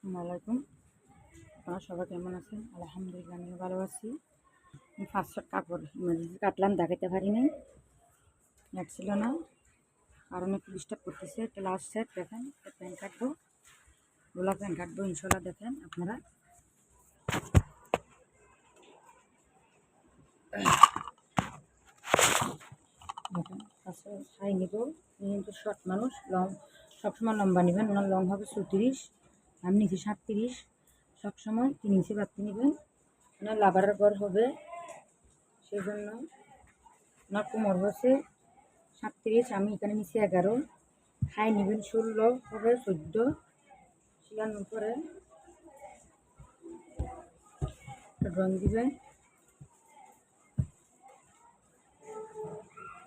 আসসালামাইকুম। আপনারা সবাই কেমন আছেন? আলহামদুলিল্লাহ আমিও ভালো আছি। আমি 5 কাপড় কাটলাম, দেখাতে পারি নাই, নেট ছিল না, কারণ একটু ডিস্টার্ব করতেছে। একটা লাস্ট সেট দেখেন, একটা প্যান্ট কাটবো, গোলা প্যান্ট কাটবো ইনশাল্লাহ। দেখেন আপনারা দেখেন, ফার্স্টে শাড়ি নিব। কিন্তু শর্ট মানুষ, লং সবসময় লম্বা নেবেন, ওনার লং হবে 34, আমি নিচ্ছি 37। সবসময় 3 ইঞ্চি বাড়তি নেবেন, ওনার লাভারের পর হবে, সেই জন্য ওনার কোমর হচ্ছে 37, আমি এখানে নিচ্ছি 11। হাই নেবেন 16, হবে 14। শিলানোর পরে ড্রয়িং দিবেন।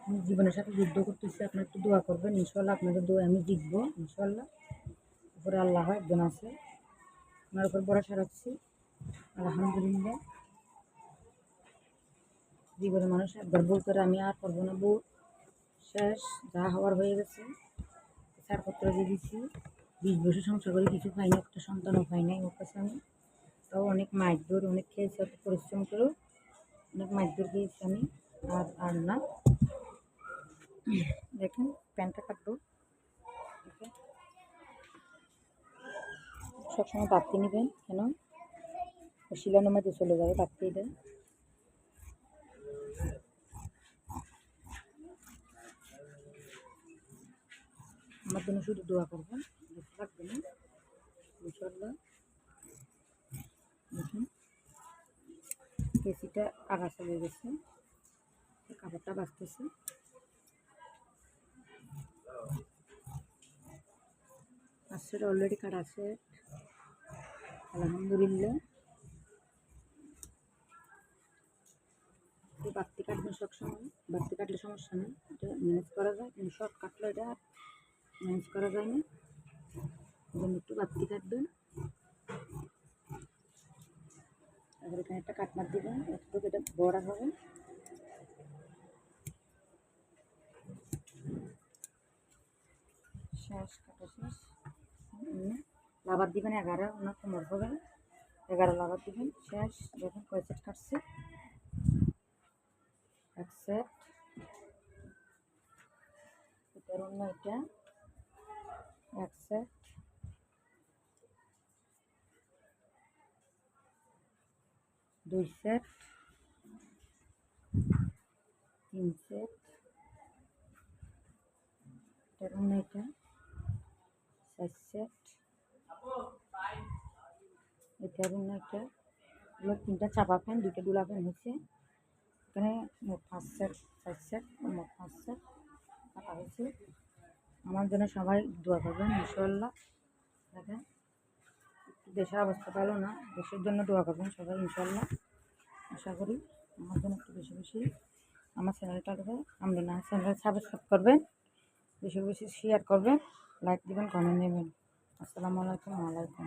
আমি জীবনের সাথে যুদ্ধ করতেছি, আপনার একটু দোয়া করবেন ইনশাল্লাহ। আপনাদের দোয়া আমি জিতবো ইনশাল্লাহ। উপরে আল্লাহ একজন আছে, ওনার উপর ভরসা রাখছি আলহামদুলিল্লাহ। জীবনে মানুষ একবার বউ করে আমি আর করবো না, বউ শেষ, যা হওয়ার হয়ে গেছে। ছাড়পত্র দিয়ে দিচ্ছি, 20 বছর সংসার করে কিছু পাইনি, একটা সন্তানও পাই নাই ওর কাছে আমি। তাও অনেক মাইদুর, অনেক খেয়েছি, অত পরিশ্রম করেও অনেক মাইদুর খেয়েছি আমি। আর না, দেখেন প্যান্টটা কাটবো। সবসময় বাড়তি নেবেন, কেন শিলানোর মধ্যে চলে যাবে বাড়তি। এটা আমার জন্য শুধু দোয়া করবেন, বেশি লাগবে না ইনশাল্লাহ। দেখুন কেসিটা আগা চলে গেছে, কাপড়টা বাঁচতেছে। পাঁচশোটা অলরেডি কাটা আছে আলহামদুলিল্লাহ। বাড়তি কাটবেন সবসময়, বাড়তি কাটলে সমস্যা নেই, এটা ম্যানেজ করা যায়, কিন্তু শর্ট কাটলে এটা ম্যানেজ করা যায় না, যেমন একটু বাড়তি কাটবেন। তারপরে এখানে একটা কাটমার দিবেন, একটু এটা বড় হবে। শেষ কাটা শেষ। লাভার দিবেন 11, ওনার কোমর হবে 11 লাভার দিবেন শেষ। দেখুন কয় সেট কাটছে, এক সেট। এটার অন্য এটা এক সেট, 2 সেট, 3 সেট। এটার অন্য এটা 4 সেট, এটার অন্য এটা। এগুলো 3টা চাপা ফ্যান, 2টা ডুলা ফ্যান হয়েছে। এখানে মোট 5 সেট, 4 সেট, মোট 5 সেট কাটা হয়েছে। আমার জন্য সবাই দোয়া করবেন ইনশাল্লাহ। দেখেন দেশের অবস্থা ভালো না, দেশের জন্য দোয়া করবেন সবাই ইনশাল্লাহ। আশা করি আমার জন্য একটু বেশি বেশি আমার চ্যানেলটাকে আমরা না চ্যানেল সাবস্ক্রাইব করবেন, বেশি বেশি শেয়ার করবেন, লাইক দেবেন, কমেন্ট নেবেন। আসসালামু আলাইকুম।